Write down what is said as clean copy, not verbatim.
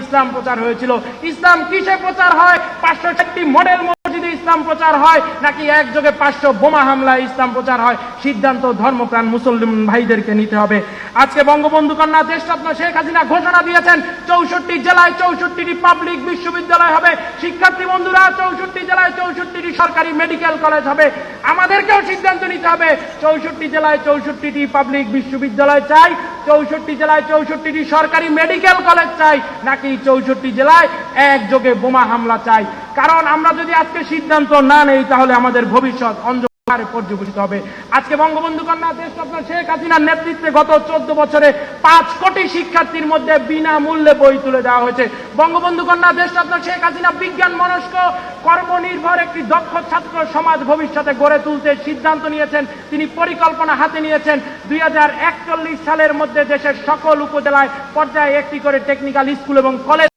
ইসলাম প্রচার হয়েছিল। ইসলাম কিসে প্রচার হয়? 560টি মডেল মসজিদে ইসলাম প্রচার হয়, নাকি একযোগে 500 বোমা হামলায় ইসলাম প্রচার হয়? সিদ্ধান্ত ধর্মপ্রাণ মুসলিম ভাইদেরকে নিতে হবে। আজকে বঙ্গবন্ধু কন্যা দেশরত্ন শেখ হাসিনা ঘোষণা দিয়েছেন 64 জেলায় 64টি পাবলিক বিশ্ববিদ্যালয় হবে। শিক্ষার্থী বন্ধুরা, 64 জেলায় 64টি সরকারি মেডিকেল কলেজ হবে। আমাদেরকেও সিদ্ধান্ত নিতে হবে 64 জেলায় 64টি পাবলিক বিশ্ববিদ্যালয় চাই, 64 জেলায় 64টি সরকারি মেডিকেল কলেজ চাই, নাকি 64 জেলায় একযোগে বোমা হামলা চাই। কারণ আমরা যদি আজকে সিদ্ধান্ত না নেই তাহলে আমাদের ভবিষ্যৎ অন্ধকারে পর্যবসিত হবে। আজকে বঙ্গবন্ধু কন্যা দেশরত্ন শেখ হাসিনার নেতৃত্বে গত 14 বছরে 5 কোটি শিক্ষার্থীর মধ্যে বিনামূল্যে বই তুলে দেওয়া হয়েছে। বঙ্গবন্ধু কন্যা দেশরত্ন শেখ হাসিনা বিজ্ঞান মনস্ক, কর্মনির্ভর একটি দক্ষ ছাত্র সমাজ ভবিষ্যতে গড়ে তুলতে সিদ্ধান্ত নিয়েছেন। তিনি পরিকল্পনা হাতে নিয়েছেন 2041 সালের মধ্যে দেশের সকল উপজেলায় পর্যায়ে একটি করে টেকনিক্যাল স্কুল এবং কলেজ